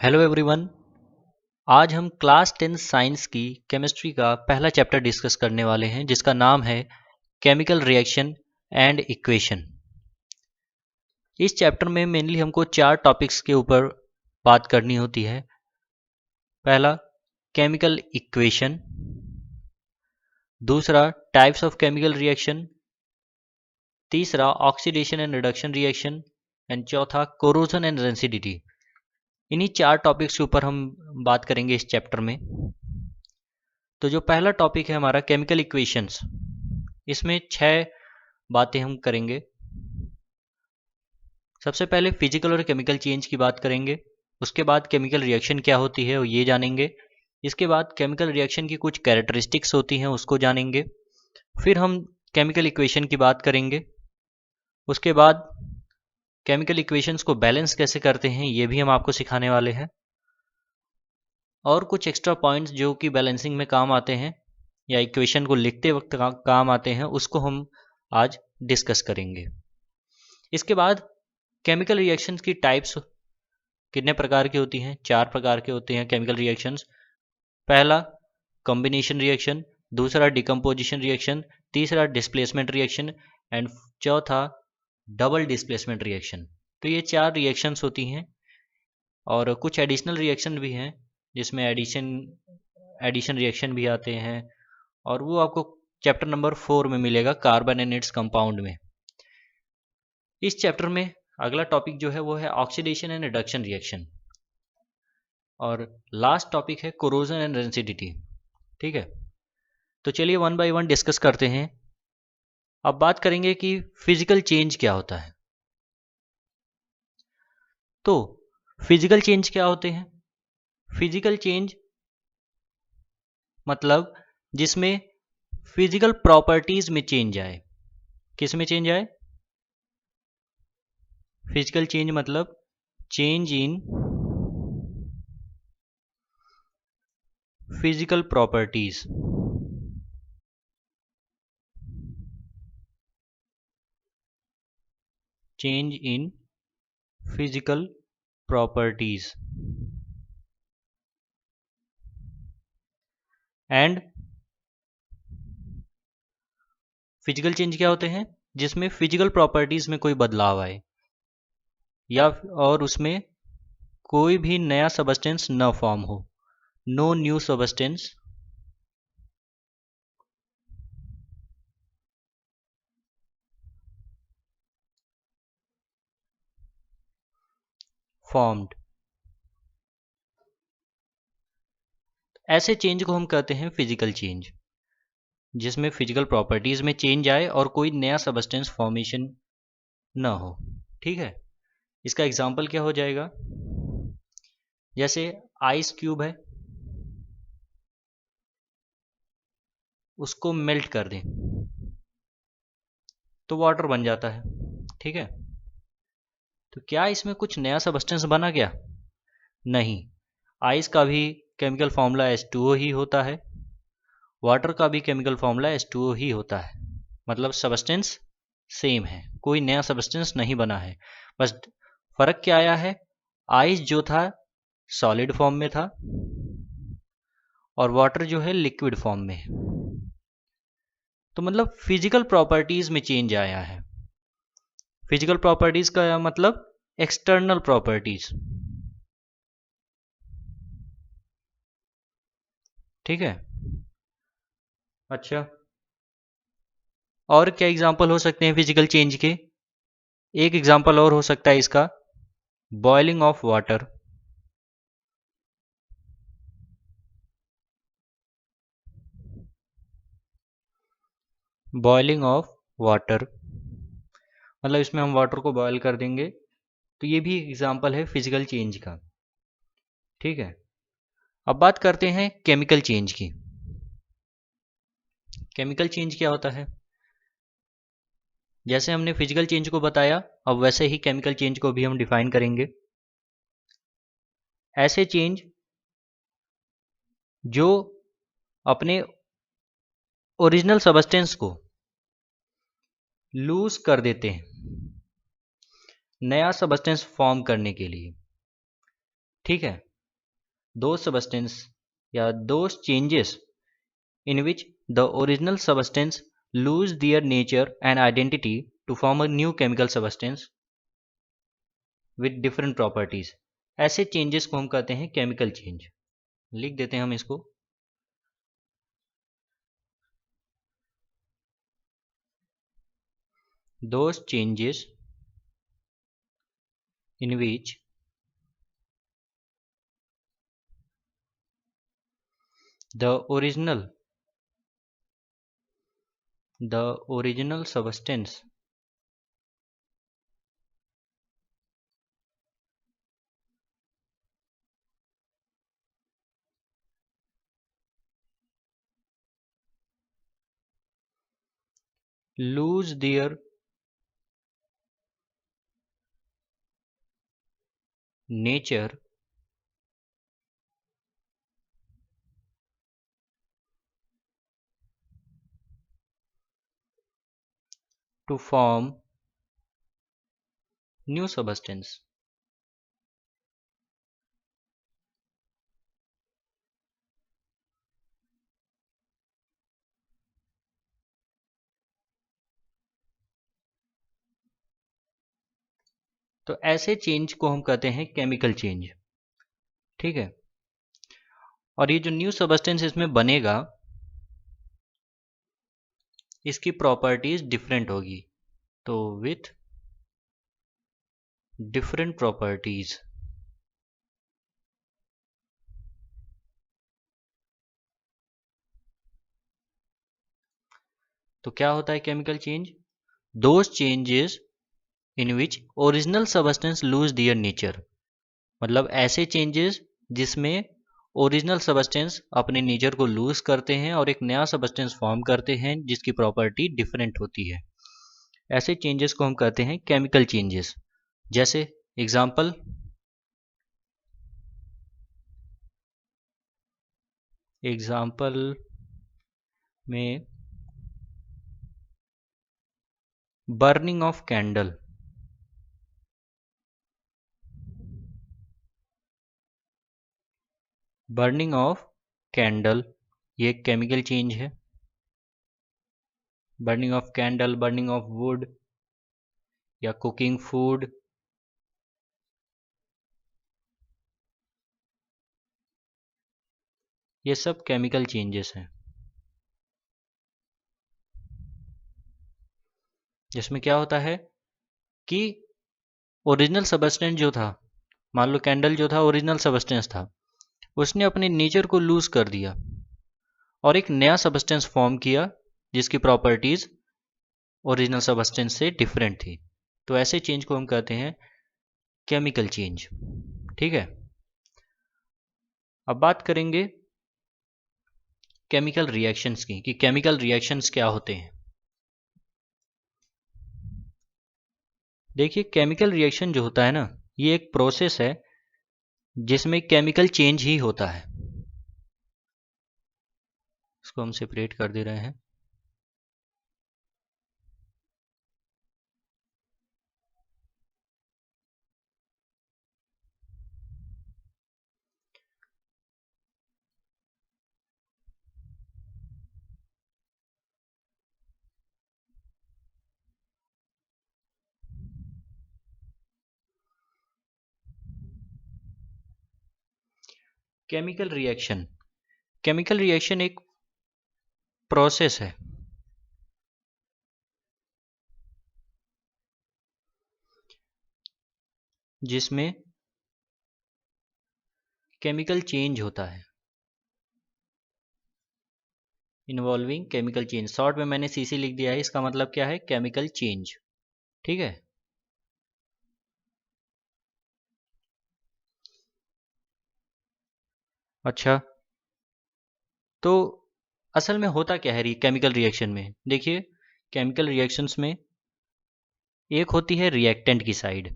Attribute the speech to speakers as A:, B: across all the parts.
A: Hello everyone. आज हम class 10 science की केमिस्ट्री का पहला चैप्टर डिस्कस करने वाले हैं जिसका नाम है केमिकल रिएक्शन एंड इक्वेशन। इस चैप्टर में मेनली हमको 4 टॉपिक्स के ऊपर बात करनी होती है। पहला केमिकल इक्वेशन, दूसरा टाइप्स ऑफ केमिकल रिएक्शन, तीसरा oxidation and reduction reaction and चौथा कोरोजन एंड रेसिडिटी। इन्हीं 4 टॉपिक्स के ऊपर हम बात करेंगे इस चैप्टर में। तो जो पहला टॉपिक है हमारा केमिकल इक्वेशंस, इसमें 6 बातें हम करेंगे। सबसे पहले फिजिकल और केमिकल चेंज की बात करेंगे, उसके बाद केमिकल रिएक्शन क्या होती है वो ये जानेंगे, इसके बाद केमिकल रिएक्शन की कुछ कैरेक्टरिस्टिक्स होती हैं उसको जानेंगे, फिर हम केमिकल इक्वेशन की बात करेंगे, उसके बाद केमिकल इक्वेशंस को बैलेंस कैसे करते हैं ये भी हम आपको सिखाने वाले हैं, और कुछ एक्स्ट्रा पॉइंट्स जो कि बैलेंसिंग में काम आते हैं या इक्वेशन को लिखते वक्त काम आते हैं उसको हम आज डिस्कस करेंगे। इसके बाद केमिकल रिएक्शंस की टाइप्स कितने प्रकार की होती हैं? 4 प्रकार के होते हैं केमिकल रिएक्शंस। पहला कॉम्बिनेशन रिएक्शन, दूसरा डिकम्पोजिशन रिएक्शन, तीसरा डिस्प्लेसमेंट रिएक्शन एंड चौथा डबल डिस्प्लेसमेंट रिएक्शन। तो ये 4 रिएक्शंस होती हैं और कुछ एडिशनल रिएक्शन भी हैं जिसमें एडिशन रिएक्शन भी आते हैं और वो आपको चैप्टर नंबर 4 में मिलेगा, कार्बन एंड इट्स कंपाउंड में। इस चैप्टर में अगला टॉपिक जो है वो है ऑक्सीडेशन एंड रिडक्शन रिएक्शन और लास्ट टॉपिक है कोरोजन एंड रेसिडिटी। ठीक है, तो चलिए वन बाय वन डिस्कस करते हैं। अब बात करेंगे कि फिजिकल चेंज क्या होता है। तो फिजिकल चेंज क्या होते हैं? फिजिकल चेंज मतलब जिसमें फिजिकल प्रॉपर्टीज में चेंज आए। किस में चेंज आए? फिजिकल चेंज मतलब change in physical properties. Change in physical properties and physical change क्या होते हैं? जिसमें फिजिकल प्रॉपर्टीज में कोई बदलाव आए या और उसमें कोई भी नया सबस्टेंस न फॉर्म हो। No new substance formed. ऐसे चेंज को हम कहते हैं फिजिकल चेंज, जिसमें फिजिकल प्रॉपर्टीज में चेंज आए और कोई नया सबस्टेंस फॉर्मेशन न हो। ठीक है, इसका एग्जाम्पल क्या हो जाएगा? जैसे आइस क्यूब है, उसको मेल्ट कर दें तो वाटर बन जाता है। ठीक है, तो क्या इसमें कुछ नया सबस्टेंस बना क्या? नहीं। आइस का भी केमिकल फॉर्मूला H2O ही होता है, वाटर का भी केमिकल फॉर्मूला H2O ही होता है, मतलब सबस्टेंस सेम है, कोई नया सबस्टेंस नहीं बना है। बस फर्क क्या आया है? आइस जो था सॉलिड फॉर्म में था और वाटर जो है लिक्विड फॉर्म में है। तो मतलब फिजिकल प्रॉपर्टीज में चेंज आया है। फिजिकल प्रॉपर्टीज का मतलब एक्सटर्नल प्रॉपर्टीज। ठीक है, अच्छा और क्या एग्जांपल हो सकते हैं फिजिकल चेंज के? एक एग्जांपल और हो सकता है इसका, boiling of water. Boiling of water मतलब इसमें हम वाटर को बॉयल कर देंगे, तो ये भी एग्जांपल है फिजिकल चेंज का। ठीक है, अब बात करते हैं केमिकल चेंज की। केमिकल चेंज क्या होता है? जैसे हमने फिजिकल चेंज को बताया, अब वैसे ही केमिकल चेंज को भी हम डिफाइन करेंगे। ऐसे चेंज जो अपने ओरिजिनल सबस्टेंस को लूज कर देते हैं नया सबस्टेंस फॉर्म करने के लिए। ठीक है, those substance या those changes in which the original substance lose their nature and identity to form a new chemical substance with different properties. ऐसे changes को हम कहते हैं chemical change. लिख देते हैं हम इसको. Those changes in which the original substance lose their nature to form new substance. तो ऐसे चेंज को हम कहते हैं केमिकल चेंज. ठीक है. और ये जो न्यू सब्सटेंस इसमें बनेगा इसकी प्रॉपर्टीज डिफरेंट होगी. तो विथ डिफरेंट प्रॉपर्टीज. तो क्या होता है chemical change? Those changes in which original substance lose their nature. मतलब ऐसे चेंजेस जिसमें ओरिजिनल सब्सटेंस अपने नेचर को लूज करते हैं और एक नया सब्सटेंस फॉर्म करते हैं जिसकी प्रॉपर्टी डिफरेंट होती है. ऐसे चेंजेस को हम कहते हैं केमिकल चेंजेस. जैसे एग्जाम्पल, में burning of candle. Burning of candle ये एक केमिकल चेंज है. Burning of candle, burning of would या कुकिंग फूड, ये सब केमिकल चेंजेस हैं. जिसमें क्या होता है कि ओरिजिनल सब्सटेंस जो था, मान लो कैंडल जो था ओरिजिनल सब्सटेंस था, उसने अपने नेचर को लूज कर दिया और एक नया सब्सटेंस फॉर्म किया जिसकी प्रॉपर्टीज ओरिजिनल सब्सटेंस से डिफरेंट थी. तो ऐसे चेंज को हम कहते हैं केमिकल चेंज. ठीक है. अब बात करेंगे केमिकल रिएक्शंस की कि केमिकल रिएक्शंस क्या होते हैं. देखिए, केमिकल रिएक्शन जो होता है ना, ये एक प्रोसेस है जिसमें केमिकल चेंज ही होता है. इसको हम सेपरेट कर दे रहे हैं. केमिकल रिएक्शन एक प्रोसेस है जिसमें केमिकल चेंज होता है. Involving chemical change. शॉर्ट में मैंने सीसी लिख दिया है, इसका मतलब क्या है? Chemical change. ठीक है. अच्छा, तो असल में होता क्या है केमिकल रिएक्शन में? देखिए, केमिकल रिएक्शंस में एक होती है रिएक्टेंट की साइड.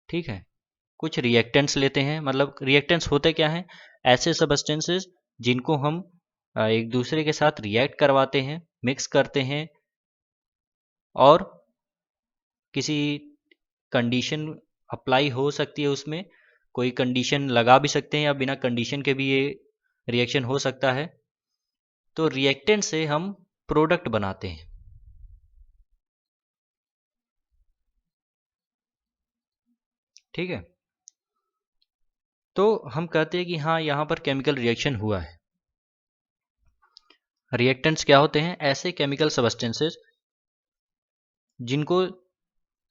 A: ठीक है. कुछ रिएक्टेंट्स लेते हैं. मतलब रिएक्टेंट्स होते क्या हैं? ऐसे सब्सटेंसेस जिनको हम एक दूसरे के साथ रिएक्ट करवाते हैं, मिक्स करते हैं और किसी कंडीशन अप्लाई हो सकती है, उसमें कोई कंडीशन लगा भी सकते हैं या बिना कंडीशन के भी ये रिएक्शन हो सकता है। तो रिएक्टेंट से हम प्रोडक्ट बनाते हैं। ठीक है, तो हम कहते हैं कि हाँ यहाँ पर केमिकल रिएक्शन हुआ है। रिएक्टेंट्स क्या होते हैं? ऐसे केमिकल सब्सटेंसेस जिनको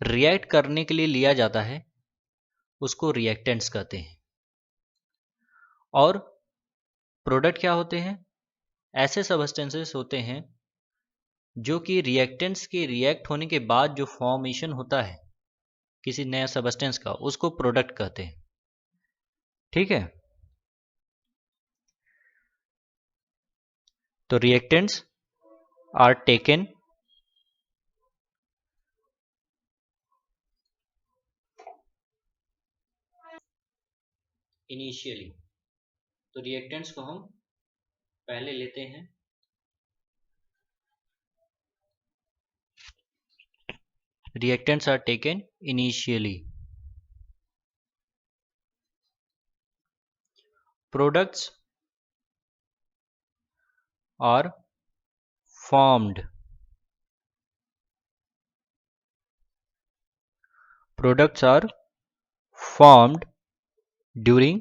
A: रिएक्ट करने के लिए लिया जाता है उसको रिएक्टेंट्स कहते हैं। और प्रोडक्ट क्या होते हैं? ऐसे सब्सटेंसेस होते हैं जो कि रिएक्टेंट्स के रिएक्ट होने के बाद जो फॉर्मेशन होता है किसी नया सब्सटेंस का, उसको प्रोडक्ट कहते हैं। ठीक है, तो रिएक्टेंट्स आर टेकन इनिशियली, तो रिएक्टेंट्स को हम पहले लेते हैं। Reactants are taken initially. Products are formed. Products are formed during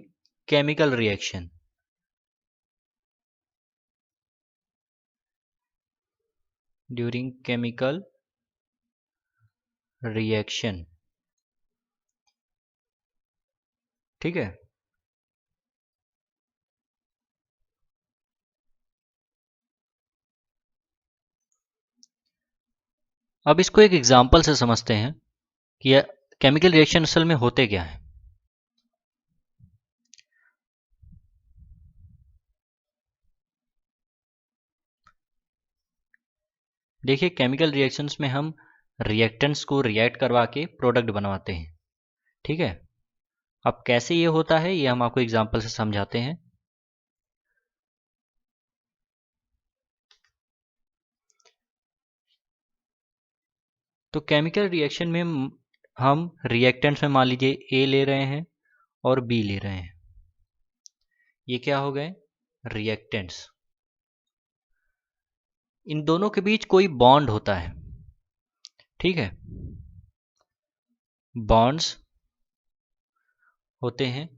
A: chemical reaction. During chemical reaction. ठीक है, अब इसको एक एग्जांपल से समझते हैं कि केमिकल रिएक्शन असल में होते क्या है। देखिए, केमिकल रिएक्शंस में हम रिएक्टेंट्स को रिएक्ट करवा के प्रोडक्ट बनवाते हैं। ठीक है, अब कैसे ये होता है ये हम आपको एग्जांपल से समझाते हैं। तो केमिकल रिएक्शन में हम रिएक्टेंट्स में मान लीजिए ए ले रहे हैं और बी ले रहे हैं, ये क्या हो गए? रिएक्टेंट्स। इन दोनों के बीच कोई बॉन्ड होता है। ठीक है, बॉन्ड्स होते हैं।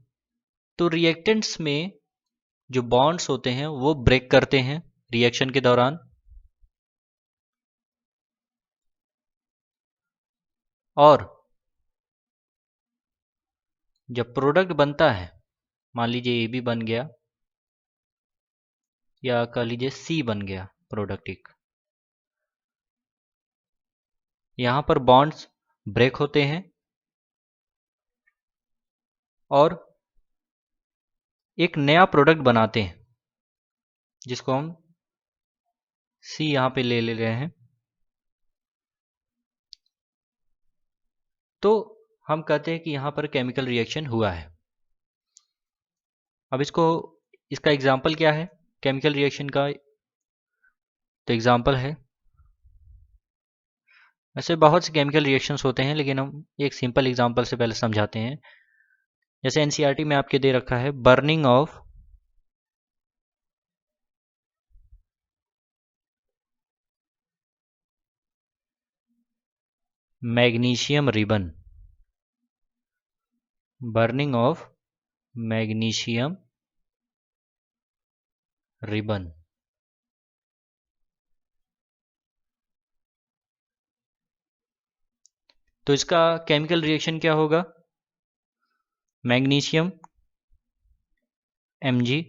A: तो रिएक्टेंट्स में जो बॉन्ड्स होते हैं वो ब्रेक करते हैं रिएक्शन के दौरान, और जब प्रोडक्ट बनता है, मान लीजिए ए बी बन गया या कह लीजिए सी बन गया प्रोडक्ट एक, यहां पर बॉन्ड्स ब्रेक होते हैं और एक नया प्रोडक्ट बनाते हैं जिसको हम सी यहां पे ले रहे हैं। तो हम कहते हैं कि यहां पर केमिकल रिएक्शन हुआ है। अब इसका एग्जाम्पल क्या है केमिकल रिएक्शन का? तो एग्जाम्पल है, वैसे बहुत से केमिकल रिएक्शंस होते हैं लेकिन हम एक सिंपल एग्जांपल से पहले समझाते हैं। जैसे एनसीईआरटी में आपके दे रखा है burning of magnesium ribbon. Burning of magnesium ribbon. तो इसका केमिकल रिएक्शन क्या होगा? Magnesium Mg।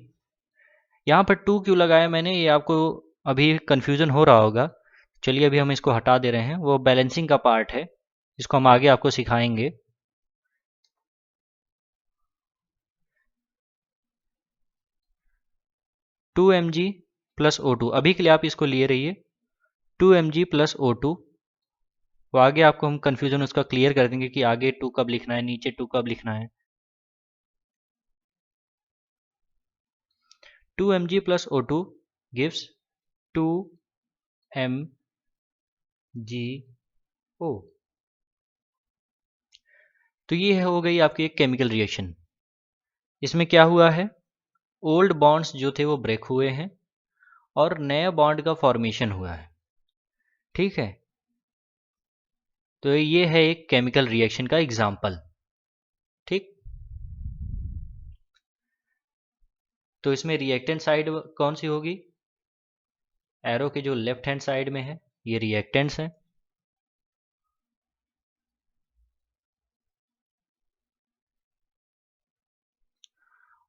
A: यहाँ पर 2 क्यों लगाया मैंने, ये आपको अभी कंफ्यूजन हो रहा होगा। चलिए अभी हम इसको हटा दे रहे हैं, वो बैलेंसिंग का पार्ट है, इसको हम आगे आपको सिखाएंगे। To M G plus O2, अभी के लिए आप इसको लिए रहिए। 2 mg प्लस O2, वो आगे आपको हम कंफ्यूजन उसका क्लियर कर देंगे कि आगे 2 कब लिखना है, नीचे 2 कब लिखना है। 2 mg plus O2 gives 2 mgO। तो ये हो गई आपकी एक केमिकल रिएक्शन। इसमें क्या हुआ है, ओल्ड बॉन्ड्स जो थे वो ब्रेक हुए हैं और नए बॉन्ड का फॉर्मेशन हुआ है। ठीक है, तो ये है एक केमिकल रिएक्शन का एग्जाम्पल। ठीक, तो इसमें रिएक्टेंट साइड कौन सी होगी, एरो के जो लेफ्ट हैंड साइड में है ये रिएक्टेंट्स हैं,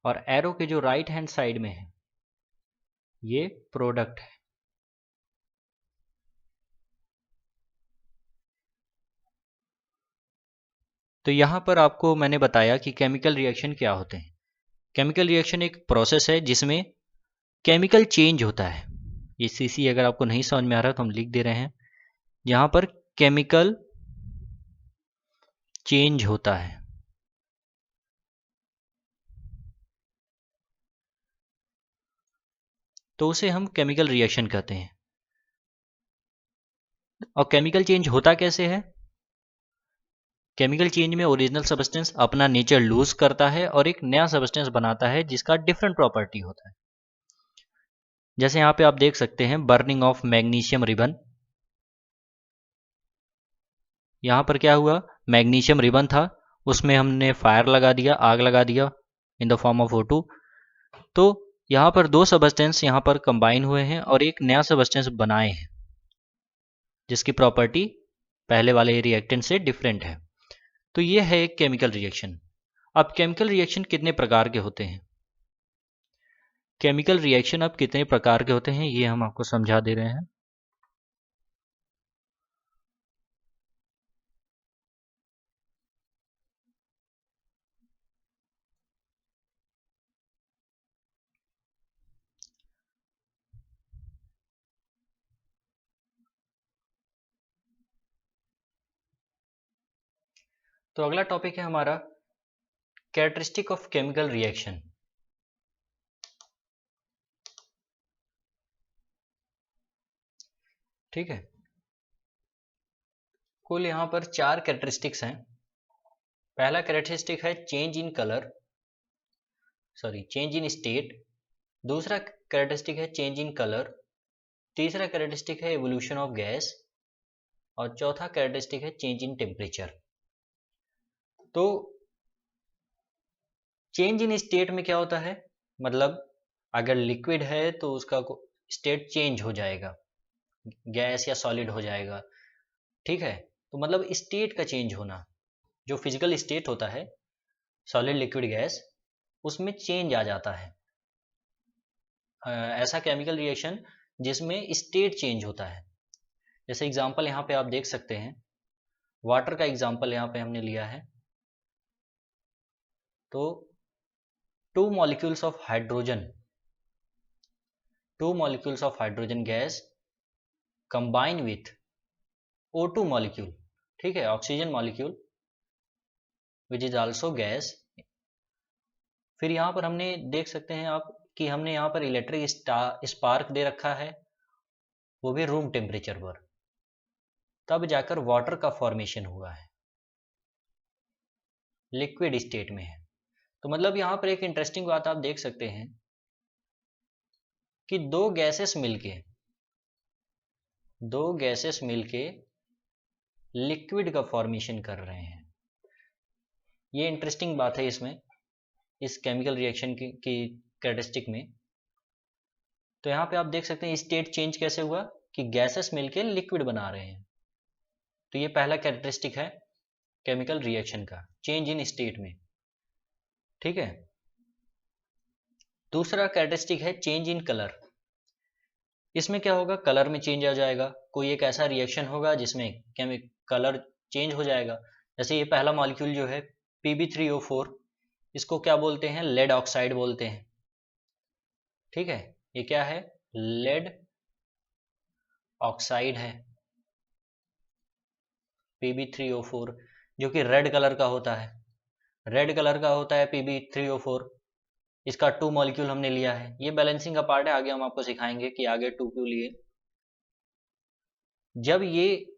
A: और एरो के जो राइट हैंड साइड में है ये प्रोडक्ट है। तो यहां पर आपको मैंने बताया कि केमिकल रिएक्शन क्या होते हैं। केमिकल रिएक्शन एक प्रोसेस है जिसमें केमिकल चेंज होता है। ये सीसी अगर आपको नहीं समझ में आ रहा तो हम लिख दे रहे हैं, यहां पर केमिकल चेंज होता है। तो उसे हम केमिकल रिएक्शन कहते हैं। और केमिकल चेंज होता कैसे है, केमिकल चेंज में ओरिजिनल सब्सटेंस अपना नेचर लूज करता है और एक नया सब्सटेंस बनाता है जिसका डिफरेंट प्रॉपर्टी होता है। जैसे यहां पे आप देख सकते हैं बर्निंग ऑफ मैग्नीशियम रिबन। यहां पर क्या हुआ, मैग्नीशियम रिबन था, उसमें हमने फायर लगा दिया, आग लगा दिया in the form of O2। तो यहां पर दो सबस्टेंस यहां पर कंबाइन हुए हैं और एक नया सबस्टेंस बनाए हैं जिसकी प्रॉपर्टी पहले वाले रिएक्टेंट से डिफरेंट है। तो ये है एक केमिकल रिएक्शन। अब केमिकल रिएक्शन कितने प्रकार के होते हैं, केमिकल रिएक्शन अब कितने प्रकार के होते हैं ये हम आपको समझा दे रहे हैं। तो अगला टॉपिक है हमारा कैरेक्टरिस्टिक ऑफ केमिकल रिएक्शन। ठीक है, कुल यहां पर 4 कैरेक्टरिस्टिक्स हैं। पहला कैरेक्टरिस्टिक है change in colour, sorry change in state. दूसरा कैरेक्टरिस्टिक है चेंज इन कलर। तीसरा कैरेक्टरिस्टिक है एवोल्यूशन ऑफ गैस। और चौथा कैरेक्टरिस्टिक है चेंज इन टेम्परेचर। तो चेंज इन स्टेट में क्या होता है, मतलब अगर लिक्विड है तो उसका स्टेट चेंज हो जाएगा, गैस या सॉलिड हो जाएगा। ठीक है, तो मतलब स्टेट का चेंज होना, जो फिजिकल स्टेट होता है सॉलिड लिक्विड गैस, उसमें चेंज आ जाता है। ऐसा केमिकल रिएक्शन जिसमें स्टेट चेंज होता है। जैसे एग्जांपल यहाँ पे आप देख सकते हैं, वाटर का एग्जांपल यहाँ पे हमने लिया है। तो two molecules of hydrogen gas combine with O2 molecule, ठीक है, oxygen molecule which is also gas. फिर यहाँ पर हमने देख सकते हैं आप कि हमने यहाँ पर इलेक्ट्रिक स्पार्क दे रखा है, वो भी रूम टेम्परेचर पर, तब जाकर वाटर का फॉर्मेशन हुआ है, लिक्विड स्टेट में है। तो मतलब यहाँ पर एक इंटरेस्टिंग बात आप देख सकते हैं कि दो गैसेस मिलके लिक्विड का फॉर्मेशन कर रहे हैं। ये इंटरेस्टिंग बात है इसमें, इस केमिकल रिएक्शन की कैरेक्टरिस्टिक में। तो यहाँ पे आप देख सकते हैं स्टेट चेंज कैसे हुआ कि गैसेस मिलके लिक्विड बना रहे हैं। तो ये पहला कैरेक्टरिस्टिक है केमिकल रिएक्शन का, चेंज इन स्टेट में। ठीक है, दूसरा कैरेक्टरिस्टिक है चेंज इन कलर। इसमें क्या होगा, कलर में चेंज आ जाएगा। कोई एक ऐसा रिएक्शन होगा जिसमें कलर चेंज हो जाएगा। जैसे ये पहला मॉलिक्यूल जो है Pb3O4, इसको क्या बोलते हैं, लेड ऑक्साइड बोलते हैं। ठीक है, ये क्या है, लेड ऑक्साइड है Pb3O4, जो कि रेड कलर का होता है। रेड कलर का होता है Pb3O4। इसका 2 मॉलिक्यूल हमने लिया है। ये बैलेंसिंग का पार्ट है, आगे हम आपको सिखाएंगे कि आगे 2 क्यों लिए। जब ये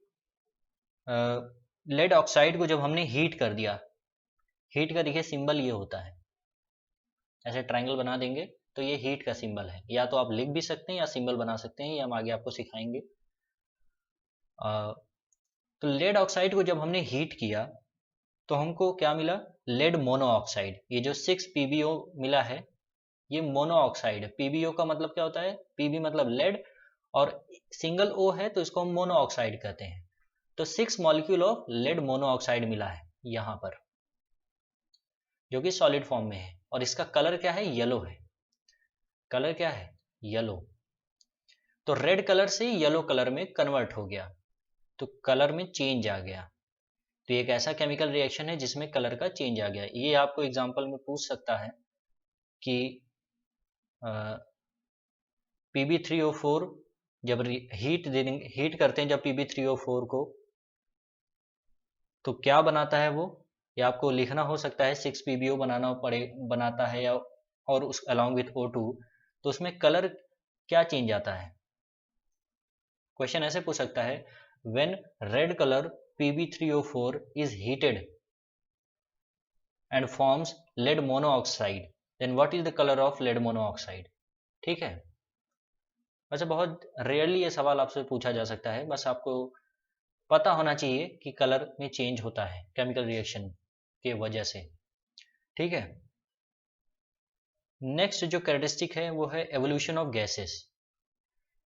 A: लेड ऑक्साइड को जब हमने हीट कर दिया हीट का देखिए सिंबल ये होता है, ऐसे ट्रायंगल बना देंगे तो ये हीट का सिंबल है। या तो आप लिख भी सकते हैं या सिंबल बना सकते हैं, ये हम आगे आपको सिखाएंगे। तो लेड ऑक्साइड को जब हमने हीट किया तो हमको क्या मिला, लेड मोनोऑक्साइड। ये जो 6 PbO मिला है ये मोनो ऑक्साइड है। PbO का मतलब क्या होता है, Pb मतलब लेड और सिंगल O है तो इसको हम मोनो ऑक्साइड कहते हैं। तो 6 molecule of lead mono oxide मिला है यहाँ पर, जो कि सॉलिड फॉर्म में है। और इसका कलर क्या है, येलो है। कलर क्या है, येलो। तो रेड कलर से येलो कलर में कन्वर्ट हो गया, तो कलर में चेंज आ गया। तो ये एक ऐसा केमिकल रिएक्शन है जिसमें कलर का चेंज आ गया। ये आपको एग्जांपल में पूछ सकता है कि Pb3O4 जब हीट करते हैं जब Pb3O4 को, तो क्या बनाता है वो, ये आपको लिखना हो सकता है। 6 PbO बनाता है या और उस अलॉन्ग विथ O2, तो उसमें कलर क्या चेंज आता है। क्वेश्चन ऐसे पूछ सकता है, when red colour Pb3O4 is heated and forms lead monoxide, then what is the colour of lead monoxide. ठीक है, वैसे बहुत रेयरली ये सवाल आपसे पूछा जा सकता है, बस आपको पता होना चाहिए कि कलर में चेंज होता है केमिकल रिएक्शन के वजह से। ठीक है, नेक्स्ट जो कैरेक्टरिस्टिक है वो है एवोल्यूशन ऑफ गैसेस।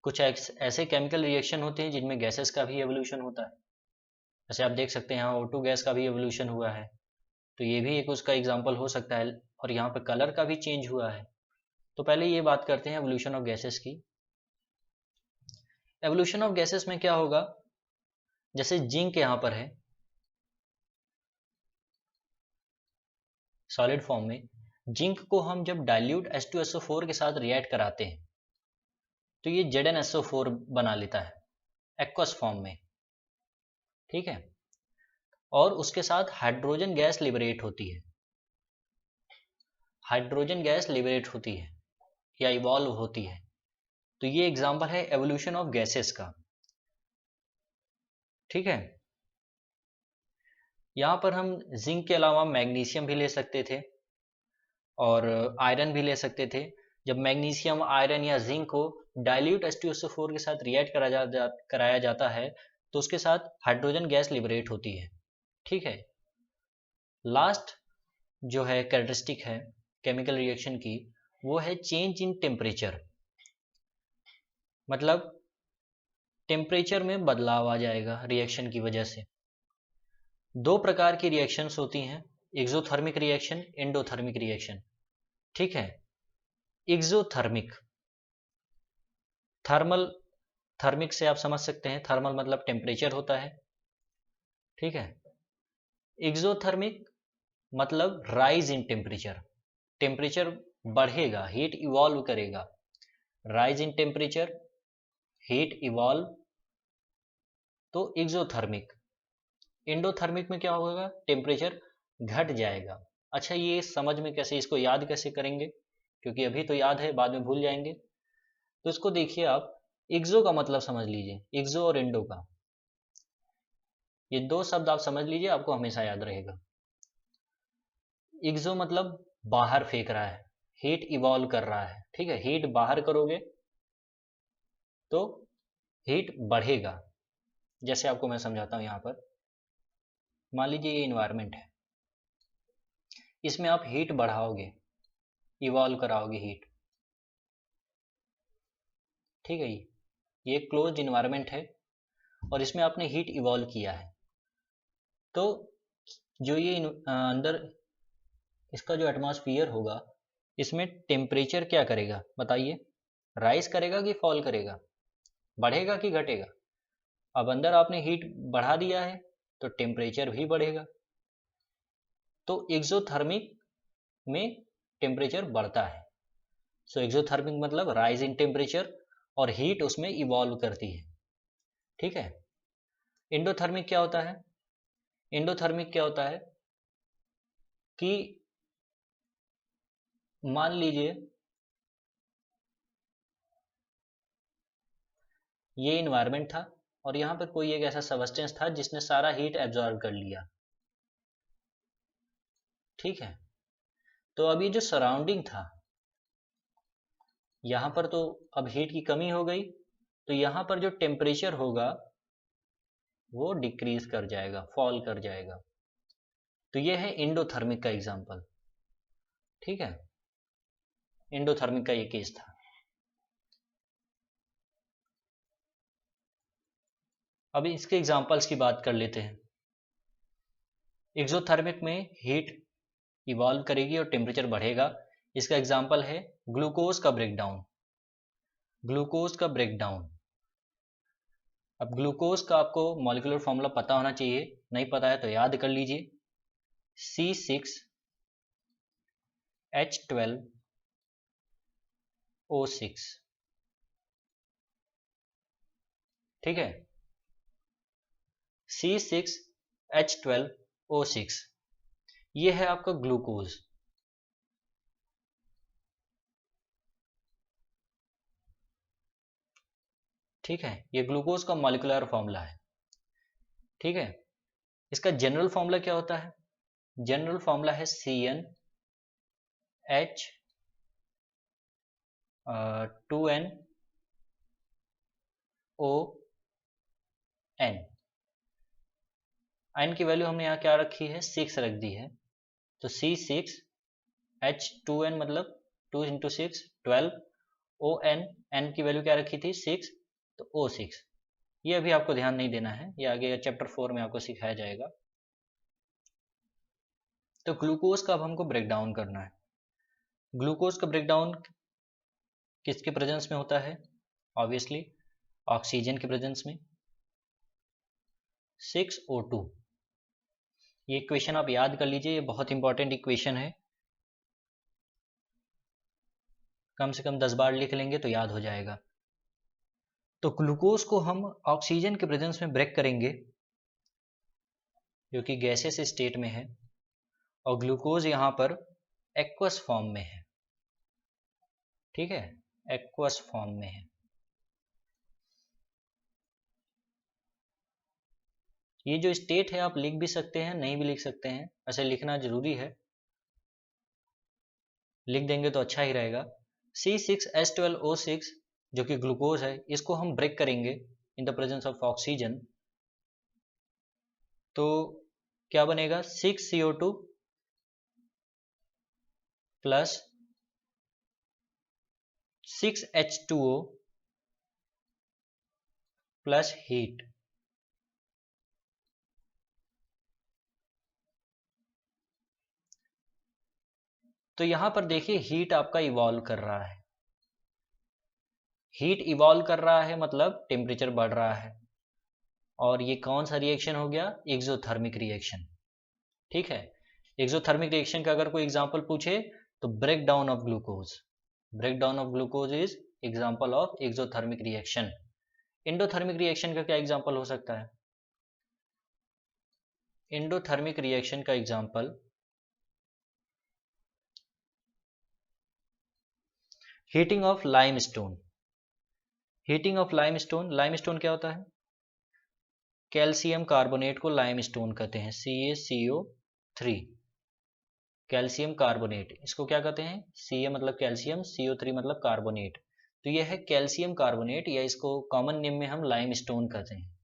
A: कुछ ऐसे केमिकल रिएक्शन होते हैं जिनमें गैसेस का भी एवोल्यूशन होता है। जैसे आप देख सकते हैं यहाँ O2 गैस का भी एवोल्यूशन हुआ है, तो ये भी एक उसका एग्जाम्पल हो सकता है। और यहाँ पे कलर का भी चेंज हुआ है। तो पहले ये बात करते हैं एवोल्यूशन ऑफ गैसेस की। एवोल्यूशन ऑफ गैसेस में क्या होगा, जैसे जिंक यहाँ पर है सॉलिड फॉर्म में, जिंक को हम जब डाइल्यूट H2SO4 के साथ रिएक्ट कराते हैं तो ये ZnSO4 बना लेता है एक्वस फॉर्म में। ठीक है, और उसके साथ हाइड्रोजन गैस लिबरेट होती है, हाइड्रोजन गैस लिबरेट होती है या इवॉल्व होती है। तो ये एग्जांपल है एवोल्यूशन ऑफ गैसेस का। ठीक है, यहाँ पर हम जिंक के अलावा मैग्नीशियम भी ले सकते थे और आयरन भी ले सकते थे। जब मैग्नीशियम, आयरन या जिंक को डाइल्यूट H2SO4 के साथ रिएक्ट कराया जाता है तो उसके साथ हाइड्रोजन गैस लिबरेट होती है। ठीक है, लास्ट जो है कैरेक्टरिस्टिक है केमिकल रिएक्शन की, वो है चेंज इन टेम्परेचर। मतलब टेम्परेचर में बदलाव आ जाएगा रिएक्शन की वजह से। दो प्रकार की रिएक्शंस होती हैं, एक्सोथर्मिक रिएक्शन, एंडोथर्मिक रिएक्शन। ठीक है, एक्सोथर्मिक, थर्मल, थर्मिक से आप समझ सकते हैं, थर्मल मतलब टेम्परेचर होता है। ठीक है, एक्सोथर्मिक मतलब राइज इन टेम्परेचर, टेम्परेचर बढ़ेगा, हीट इवॉल्व करेगा। Rise in temperature, heat evolve, तो एक्सोथर्मिक। एंडोथर्मिक में क्या होगा, टेम्परेचर घट जाएगा। अच्छा, ये समझ में कैसे, इसको याद कैसे करेंगे, क्योंकि अभी तो याद है बाद में भूल जाएंगे। तो इसको देखिए आप, एक्सो का मतलब समझ लीजिए, एक्सो और एंडो का, ये दो शब्द आप समझ लीजिए, आपको हमेशा याद रहेगा। एक्सो मतलब बाहर फेंक रहा है, हीट इवॉल्व कर रहा है। ठीक है, हीट बाहर करोगे तो हीट बढ़ेगा। जैसे आपको मैं समझाता हूँ यहाँ पर, मान लीजिए ये इन्वायरमेंट है, इसमें आप हीट बढ़ाओगे, इवॉल्व कराओगे हीट। ठीक है, ये क्लोज्ड इन्वायरमेंट है और इसमें आपने हीट इवॉल्व किया है। तो जो ये अंदर इसका जो एटमॉस्फेयर होगा, इसमें टेम्परेचर क्या करेगा बताइए, राइज करेगा कि फॉल करेगा, बढ़ेगा कि घटेगा। अब अंदर आपने हीट बढ़ा दिया है तो टेम्परेचर भी बढ़ेगा। तो एक्सोथर्मिक में टेम्परेचर बढ़ता है। सो एक्सोथर्मिक मतलब राइज इन टेम्परेचर और हीट उसमें इवॉल्व करती है। ठीक है, एंडोथर्मिक क्या होता है, एंडोथर्मिक क्या होता है कि मान लीजिए ये इन्वायरमेंट था और यहाँ पर कोई एक ऐसा सबस्टेंस था जिसने सारा हीट एब्जॉर्ब कर लिया। ठीक है। तो अब ये जो सराउंडिंग था, यहाँ पर तो अब हीट की कमी हो गई, तो यहाँ पर जो टेम्परेचर होगा वो डिक्रीज कर जाएगा, फॉल कर जाएगा। तो ये है इंडोथर्मिक का एग्जाम्पल। ठीक है, इंडोथर्मिक का ये केस था। अब इसके एग्जाम्पल्स की बात कर लेते हैं। एक्सोथर्मिक में हीट इवॉल्व करेगी और टेम्परेचर बढ़ेगा। इसका एग्जाम्पल है ग्लूकोज का ब्रेकडाउन। ग्लूकोज का ब्रेकडाउन, अब ग्लूकोज का आपको मॉलिक्यूलर फॉर्मूला पता होना चाहिए, नहीं पता है तो याद कर लीजिए, C6H12O6। ठीक है, C6H12O6 ये है आपका ग्लूकोज। ठीक है, ये ग्लूकोज का मॉलिक्यूलर फॉर्मूला है। ठीक है, इसका जनरल फॉर्मूला क्या होता है? जनरल फॉर्मूला है CnH2nOn। आयन की वैल्यू हमने यहाँ क्या रखी है? 6 रख दी है। तो C6H2n मतलब 2 × 6 12, ON n की वैल्यू क्या रखी थी? 6, तो O6। ये अभी आपको ध्यान नहीं देना है, ये आगे चैप्टर 4 में आपको सिखाया जाएगा। तो ग्लूकोज का अब हमको ब्रेकडाउन करना है। ग्लूकोज का ब्रेकडाउन किसके प्रेजेंस में होता है? ऑब्वियसली ऑक्सीजन के प्रेजेंस में, 6O2। ये इक्वेशन आप याद कर लीजिए, ये बहुत इंपॉर्टेंट इक्वेशन है, कम से कम 10 बार लिख लेंगे तो याद हो जाएगा। तो ग्लूकोज को हम ऑक्सीजन के प्रेजेंस में ब्रेक करेंगे, जो कि गैसेस स्टेट में है, और ग्लूकोज यहाँ पर एक्वस फॉर्म में है। ठीक है, एक्वस फॉर्म में है। ये जो स्टेट है आप लिख भी सकते हैं, नहीं भी लिख सकते हैं, ऐसे लिखना जरूरी है, लिख देंगे तो अच्छा ही रहेगा। C6H12O6 जो कि ग्लूकोज है, इसको हम ब्रेक करेंगे in the presence of oxygen, तो क्या बनेगा? 6CO2 plus 6H2O plus heat. तो यहां पर देखिए हीट आपका इवॉल्व कर रहा है। हीट इवॉल्व कर रहा है मतलब टेम्परेचर बढ़ रहा है, और ये कौन सा रिएक्शन हो गया? Exothermic reaction. ठीक है, एक्सोथर्मिक रिएक्शन का अगर कोई एग्जांपल पूछे तो break down of glucose. Break down of glucose is example of exothermic reaction. Endothermic reaction का क्या एग्जांपल हो सकता है? एंडोथर्मिक रिएक्शन का example heating of limestone. Heating of limestone, limestone क्या होता है? कैल्शियम कार्बोनेट को लाइमस्टोन कहते हैं, CaCO3। कैल्शियम कार्बोनेट, इसको क्या कहते हैं? Ca मतलब कैल्शियम, CO3 मतलब कार्बोनेट। तो यह है कैल्शियम कार्बोनेट, या इसको कॉमन नेम में हम लाइमस्टोन कहते हैं।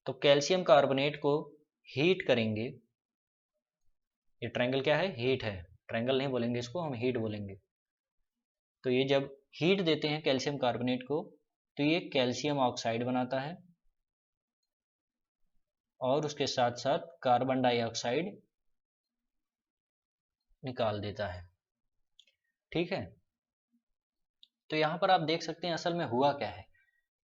A: तो कैल्शियम कार्बोनेट को हीट करेंगे, ये ट्रायंगल क्या है? हीट है, ट्रायंगल नहीं बोलेंगे इसको, हम हीट बोलेंगे। तो ये जब हीट देते हैं कैल्शियम कार्बोनेट को, तो ये कैल्शियम ऑक्साइड बनाता है, और उसके साथ साथ कार्बन डाइऑक्साइड निकाल देता है। ठीक है, तो यहाँ पर आप देख सकते हैं असल में हुआ क्या है।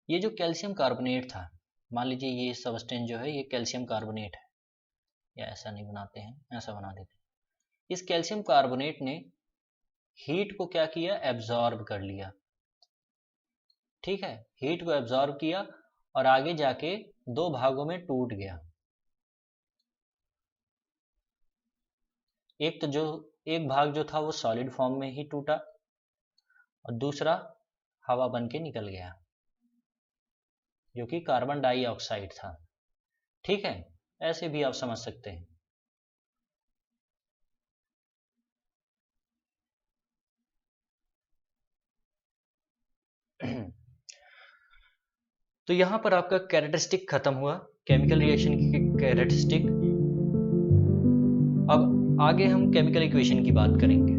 A: ये जो कैल्शियम कार्बोनेट था, मान लीजिए ये सब्सटेंस जो है ये कैल्शियम कार्बोनेट है, या ऐसा नहीं बनाते हैं, ऐसा बना देते हैं। इस कैल्शियम कार्बोनेट ने हीट को क्या किया? एब्जॉर्ब कर लिया। ठीक है, हीट को एब्जॉर्ब किया और आगे जाके दो भागों में टूट गया। एक तो जो एक भाग जो था वो सॉलिड फॉर्म में ही टूटा, और दूसरा हवा बन के निकल गया, जो कि कार्बन डाइऑक्साइड था। ठीक है, ऐसे भी आप समझ सकते हैं। तो यहां पर आपका कैरेक्टरिस्टिक खत्म हुआ, केमिकल रिएक्शन की कैरेक्टरिस्टिक। अब आगे हम केमिकल इक्वेशन की बात करेंगे।